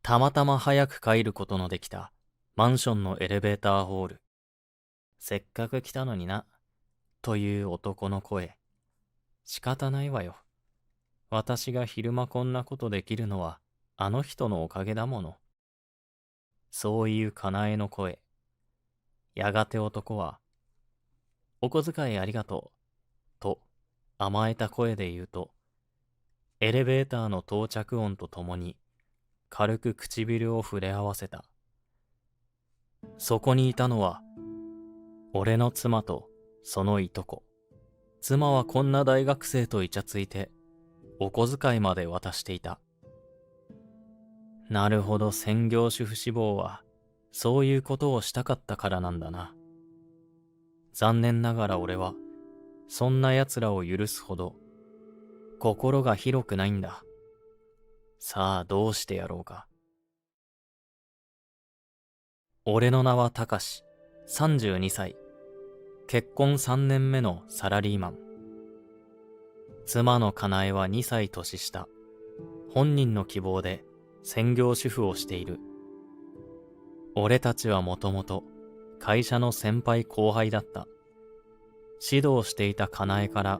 たまたま早く帰ることのできたマンションのエレベーターホール。せっかく来たのにな、という男の声。仕方ないわよ。私が昼間こんなことできるのはあの人のおかげだもの。そういうかなえの声。やがて男は、お小遣いありがとう、と甘えた声で言うと、エレベーターの到着音とともに軽く唇を触れ合わせた。そこにいたのは、俺の妻とそのいとこ。妻はこんな大学生とイチャついて、お小遣いまで渡していた。なるほど、専業主婦志望は、そういうことをしたかったからなんだな。残念ながら俺は、そんな奴らを許すほど、心が広くないんだ。さあ、どうしてやろうか。俺の名はたかし、32歳。結婚3年目のサラリーマン。妻のかなえは2歳年下。本人の希望で専業主婦をしている。俺たちはもともと会社の先輩後輩だった。指導していたかなえから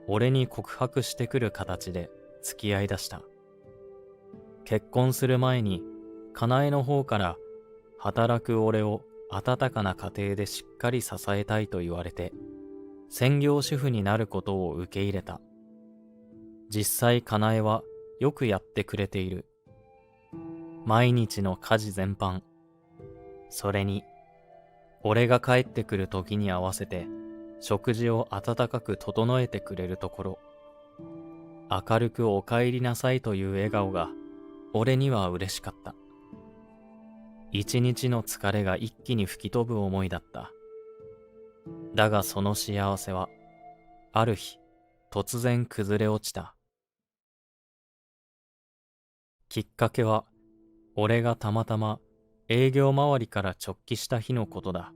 俺に告白してくる形で付き合いだした。結婚する前にかなえの方から働く俺を温かな家庭でしっかり支えたいと言われて専業主婦になることを受け入れた。実際かなえはよくやってくれている。毎日の家事全般。それに、俺が帰ってくる時に合わせて食事を温かく整えてくれるところ。明るくお帰りなさいという笑顔が俺には嬉しかった。一日の疲れが一気に吹き飛ぶ思いだった。だがその幸せは、ある日、突然崩れ落ちた。きっかけは、俺がたまたま営業周りから直帰した日のことだ。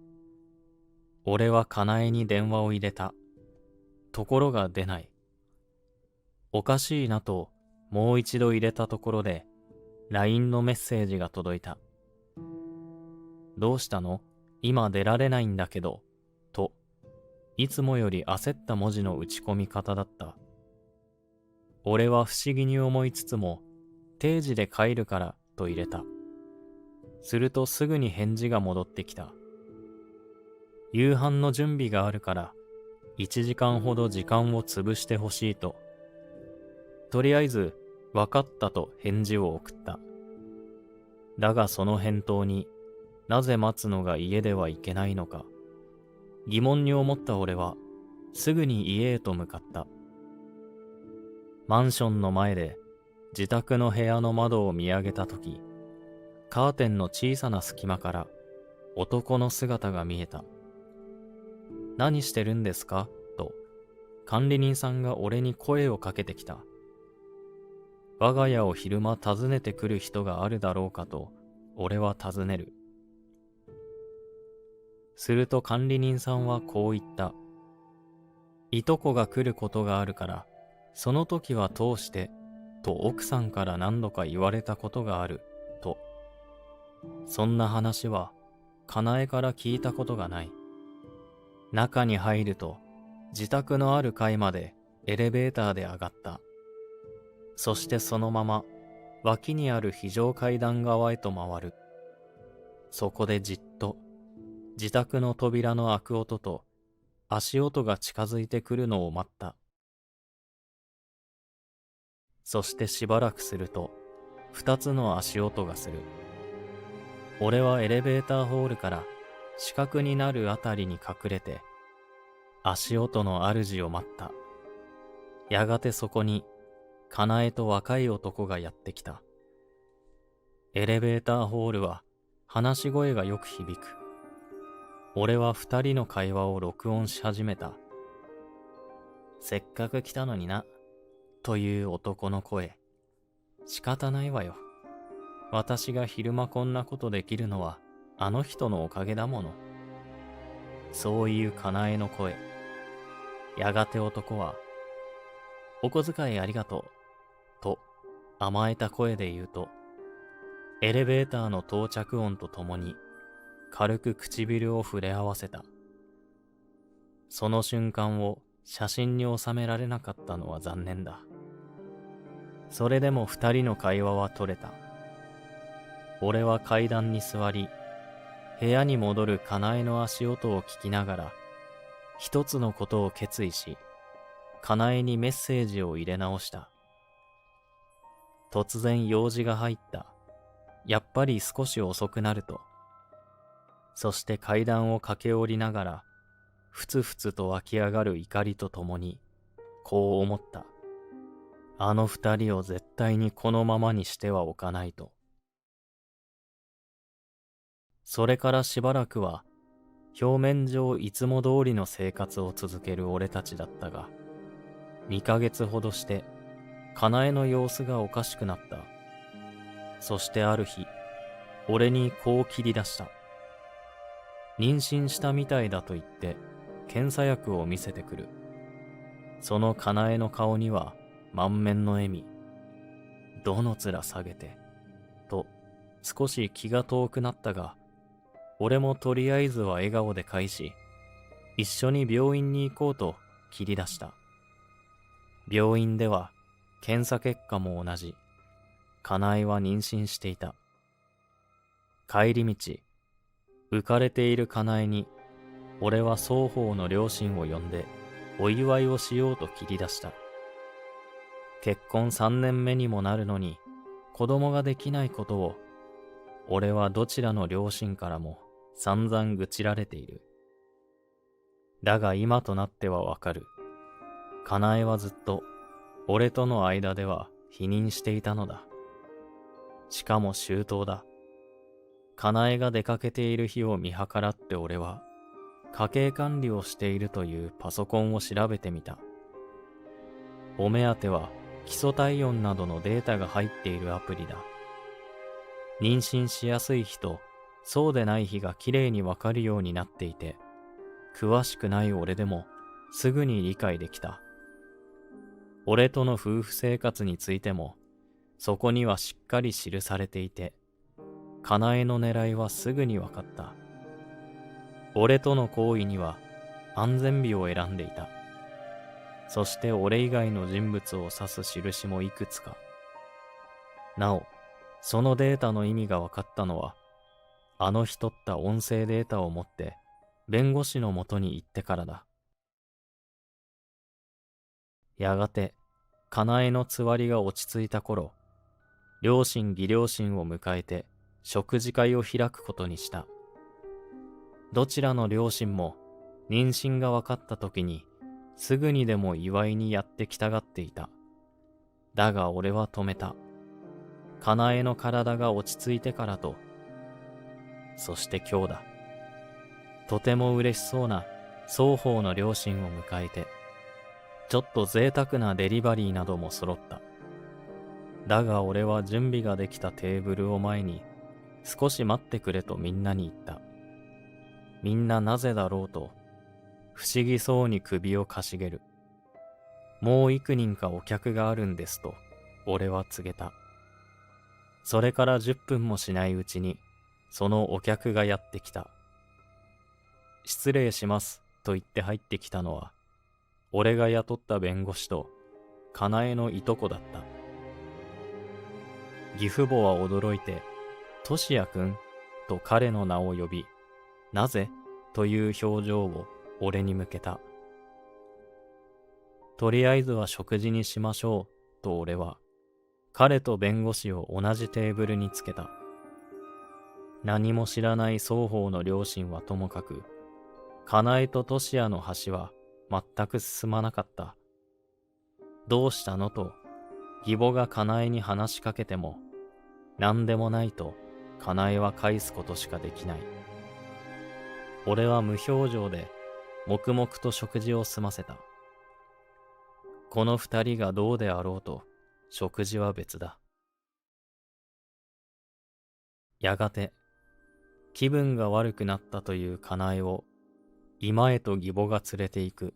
俺はかなえに電話を入れた。ところが出ない。おかしいなともう一度入れたところで、LINE のメッセージが届いた。どうしたの？今出られないんだけど、と、いつもより焦った文字の打ち込み方だった。俺は不思議に思いつつも、定時で帰るからと入れた。するとすぐに返事が戻ってきた。夕飯の準備があるから、1時間ほど時間を潰してほしいと。とりあえず、わかったと返事を送った。だがその返答になぜ待つのが家ではいけないのか、疑問に思った俺は、すぐに家へと向かった。マンションの前で、自宅の部屋の窓を見上げたとき、カーテンの小さな隙間から男の姿が見えた。何してるんですかと、管理人さんが俺に声をかけてきた。我が家を昼間訪ねてくる人があるだろうかと、俺は尋ねる。すると管理人さんはこう言った。いとこが来ることがあるから、その時は通して、と奥さんから何度か言われたことがある、と。そんな話は、かなえから聞いたことがない。中に入ると、自宅のある階までエレベーターで上がった。そしてそのまま、脇にある非常階段側へと回る。そこでじっと、自宅の扉の開く音と、足音が近づいてくるのを待った。そしてしばらくすると、二つの足音がする。俺はエレベーターホールから死角になるあたりに隠れて、足音の主を待った。やがてそこに、かなえと若い男がやってきた。エレベーターホールは話し声がよく響く。俺は二人の会話を録音し始めた。せっかく来たのにな、という男の声。仕方ないわよ。私が昼間こんなことできるのはあの人のおかげだもの。そういうかなえの声。やがて男は、お小遣いありがとう、と甘えた声で言うと、エレベーターの到着音とともに軽く唇を触れ合わせた。その瞬間を写真に収められなかったのは残念だ。それでも二人の会話は取れた。俺は階段に座り、部屋に戻るかなえの足音を聞きながら、一つのことを決意し、かなえにメッセージを入れ直した。突然用事が入った。やっぱり少し遅くなると。そして階段を駆け下りながら、ふつふつと湧き上がる怒りとともに、こう思った。あの二人を絶対にこのままにしてはおかないと。それからしばらくは、表面上いつも通りの生活を続ける俺たちだったが、2ヶ月ほどして、かなえの様子がおかしくなった。そしてある日、俺にこう切り出した。妊娠したみたいだと言って、検査薬を見せてくる。そのかなえの顔には満面の笑み。どの面下げて、と少し気が遠くなったが、俺もとりあえずは笑顔で返し、一緒に病院に行こうと切り出した。病院では検査結果も同じ。かなえは妊娠していた。帰り道、浮かれているかなえに、俺は双方の両親を呼んでお祝いをしようと切り出した。結婚3年目にもなるのに子供ができないことを、俺はどちらの両親からも散々愚痴られている。だが今となってはわかる。かなえはずっと俺との間では否認していたのだ。しかも周到だ。かなえが出かけている日を見計らって俺は家計管理をしているというパソコンを調べてみた。お目当ては基礎体温などのデータが入っているアプリだ。妊娠しやすい日とそうでない日がきれいにわかるようになっていて、詳しくない俺でもすぐに理解できた。俺との夫婦生活についてもそこにはしっかり記されていて、かなえの狙いはすぐにわかった。俺との行為には安全日を選んでいた。そして俺以外の人物を指す印もいくつか。なお、そのデータの意味が分かったのは、あの日取った音声データを持って弁護士のもとに行ってからだ。やがて、かなえのつわりが落ち着いた頃、両親義両親を迎えて食事会を開くことにした。どちらの両親も妊娠が分かった時にすぐにでも祝いにやってきたがっていた。だが俺は止めた。かなえの体が落ち着いてからと。そして今日だ。とても嬉しそうな双方の両親を迎えて、ちょっと贅沢なデリバリーなども揃った。だが俺は準備ができたテーブルを前に少し待ってくれとみんなに言った。みんななぜだろうと不思議そうに首をかしげる。もう幾人かお客があるんですと俺は告げた。それから10分もしないうちにそのお客がやってきた。失礼しますと言って入ってきたのは俺が雇った弁護士とかなえのいとこだった。義父母は驚いてとしやくんと彼の名を呼び、なぜという表情を俺に向けた。とりあえずは食事にしましょうと俺は彼と弁護士を同じテーブルにつけた。何も知らない双方の両親はともかく、かなえととしやの橋は全く進まなかった。どうしたのと義母がかなえに話しかけても、何でもないとかなえは返すことしかできない。俺は無表情で黙々と食事を済ませた。この二人がどうであろうと食事は別だ。やがて気分が悪くなったというかなえを居間へと義母が連れて行く。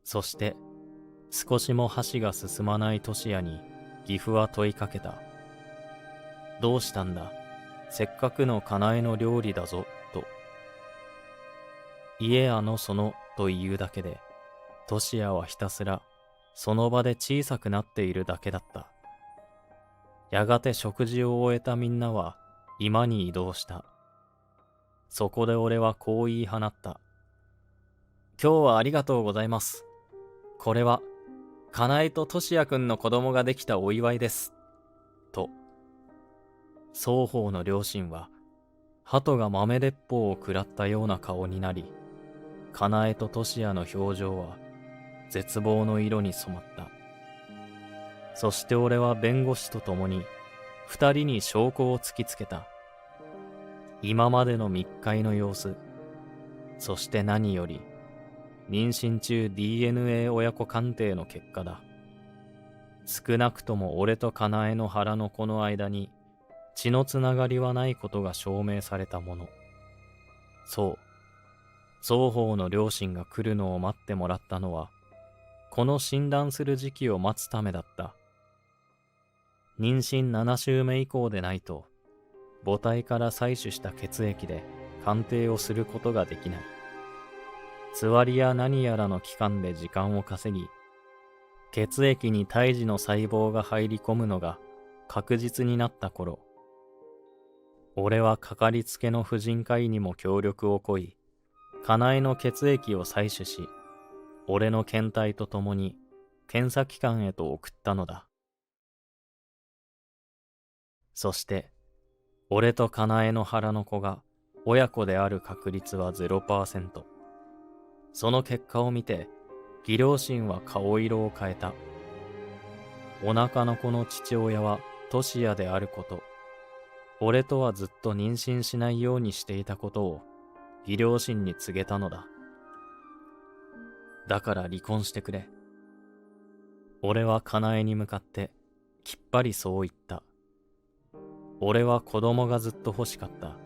そして少しも箸が進まないとしやに義父は問いかけた。どうしたんだ。せっかくのかなえの料理だぞ、と。家その、と言うだけで、トシヤはひたすら、その場で小さくなっているだけだった。やがて食事を終えたみんなは、居間に移動した。そこで俺はこう言い放った。今日はありがとうございます。これは、かなえとトシヤくんの子供ができたお祝いです。と。双方の両親は、鳩が豆鉄砲を食らったような顔になり、かなえとトシヤの表情は、絶望の色に染まった。そして俺は弁護士と共に、二人に証拠を突きつけた。今までの密会の様子、そして何より、妊娠中 DNA 親子鑑定の結果だ。少なくとも俺とかなえの腹の子の間に血のつながりはないことが証明されたもの。そう。双方の両親が来るのを待ってもらったのは、この診断する時期を待つためだった。妊娠7週目以降でないと、母体から採取した血液で鑑定をすることができない。つわりや何やらの期間で時間を稼ぎ、血液に胎児の細胞が入り込むのが確実になった頃、俺はかかりつけの婦人科医にも協力を請い、かなえの血液を採取し、俺の検体とともに検査機関へと送ったのだ。そして、俺とかなえの腹の子が親子である確率は 0%。その結果を見て、義両親は顔色を変えた。お腹の子の父親はトシヤであること、俺とはずっと妊娠しないようにしていたことを義両親に告げたのだ。だから離婚してくれ。俺はかなえに向かってきっぱりそう言った。俺は子供がずっと欲しかった。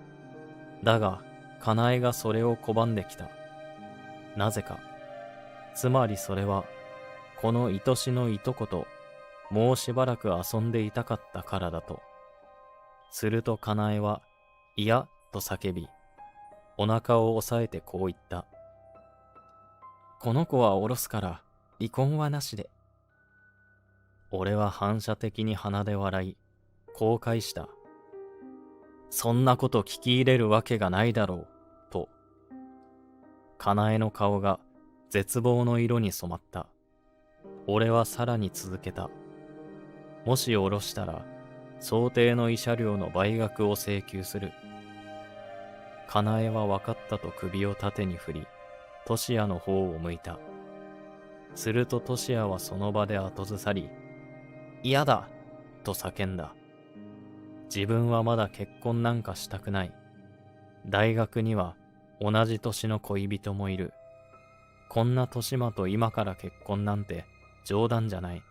だが、かなえがそれを拒んできた。なぜか。つまりそれは、この愛しのいとこと、もうしばらく遊んでいたかったからだと。するとかなえは、いや、と叫び、お腹を押さえてこう言った。この子はおろすから、離婚はなしで。俺は反射的に鼻で笑い、こう返した。そんなこと聞き入れるわけがないだろう、と。かなえの顔が絶望の色に染まった。俺はさらに続けた。もし下ろしたら、想定の慰謝料の倍額を請求する。かなえは分かったと首を縦に振り、トシヤの方を向いた。するとトシヤはその場で後ずさり、嫌だと叫んだ。自分はまだ結婚なんかしたくない。大学には同じ年の恋人もいる。こんな年間と今から結婚なんて冗談じゃない。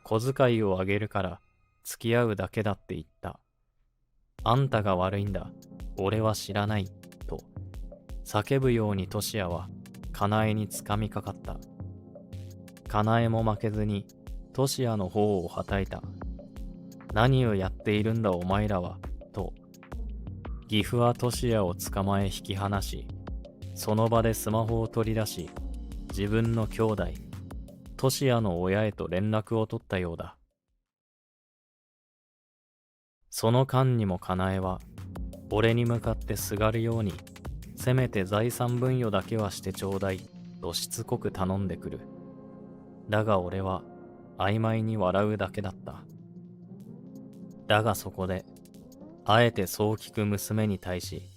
小遣いをあげるから付き合うだけだって言った。あんたが悪いんだ。俺は知らない。と叫ぶようにトシヤはかなえにつかみかかった。かなえも負けずにトシヤの方をはたいた。何をやっているんだお前らは、と。義父はトシヤを捕まえ引き離し、その場でスマホを取り出し、自分の兄弟、トシヤの親へと連絡を取ったようだ。その間にもかなえは、俺に向かってすがるように、せめて財産分与だけはしてちょうだい、としつこく頼んでくる。だが俺は、曖昧に笑うだけだった。だがそこで、あえてそう聞く娘に対し、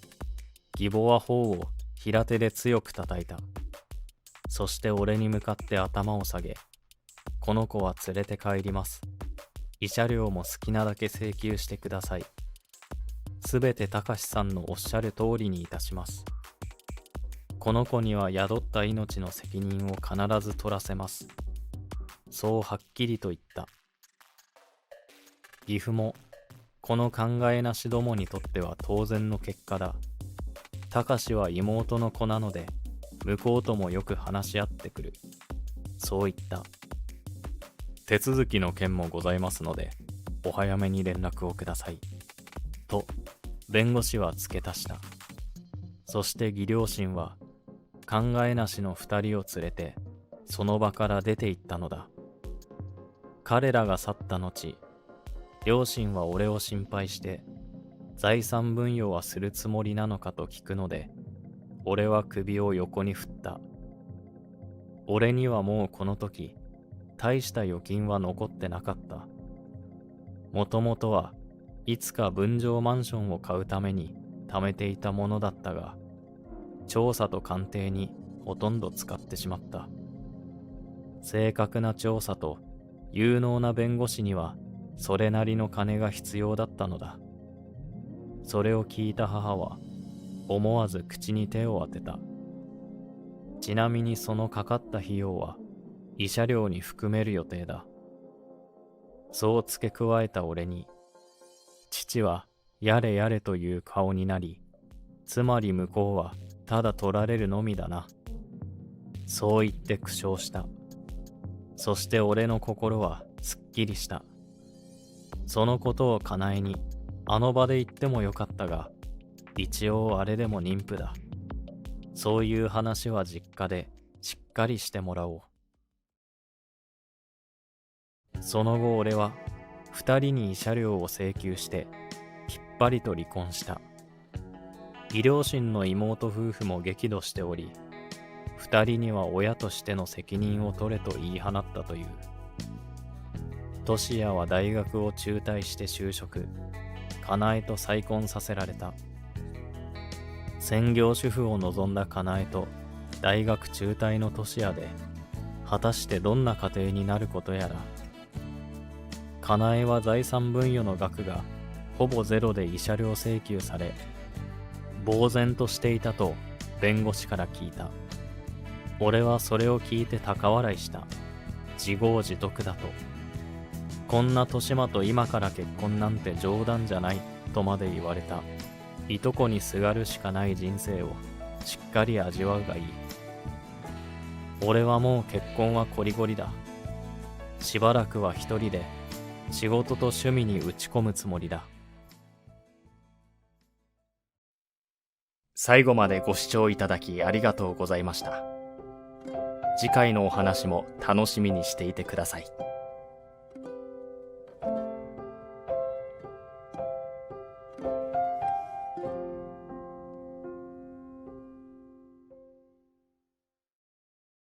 義母は頬を平手で強く叩いた。そして俺に向かって頭を下げ、この子は連れて帰ります。慰謝料も好きなだけ請求してください。すべてたかしさんのおっしゃる通りにいたします。この子には宿った命の責任を必ず取らせます。そうはっきりと言った。義父も、この考えなしどもにとっては当然の結果だ。たかしは妹の子なので、向こうともよく話し合ってくる。そう言った。手続きの件もございますので、お早めに連絡をください。と、弁護士は付け足した。そして義両親は、考えなしの二人を連れて、その場から出て行ったのだ。彼らが去った後、両親は俺を心配して、財産分与はするつもりなのかと聞くので、俺は首を横に振った。俺にはもうこの時、大した預金は残ってなかった。もともとはいつか分譲マンションを買うために貯めていたものだったが、調査と鑑定にほとんど使ってしまった。正確な調査と有能な弁護士にはそれなりの金が必要だったのだ。それを聞いた母は思わず口に手を当てた。ちなみにそのかかった費用は慰謝料に含める予定だ。そう付け加えた俺に、父はやれやれという顔になり、つまり向こうはただ取られるのみだな。そう言って苦笑した。そして俺の心はすっきりした。そのことをかなえにあの場で言ってもよかったが、一応あれでも妊婦だ。そういう話は実家でしっかりしてもらおう。その後俺は二人に慰謝料を請求してきっぱりと離婚した。義両親の妹夫婦も激怒しており、二人には親としての責任を取れと言い放ったという。俊也は大学を中退して就職、かなえと再婚させられた。専業主婦を望んだかなえと大学中退の俊也で、果たしてどんな家庭になることやら。かなえは財産分与の額がほぼゼロで慰謝料請求され、呆然としていたと弁護士から聞いた。俺はそれを聞いて高笑いした。自業自得だと。こんな豊島と今から結婚なんて冗談じゃないとまで言われた。いとこにすがるしかない人生をしっかり味わうがいい。俺はもう結婚はこりごりだ。しばらくは一人で仕事と趣味に打ち込むつもりだ。最後までご視聴いただきありがとうございました。次回のお話も楽しみにしていてください。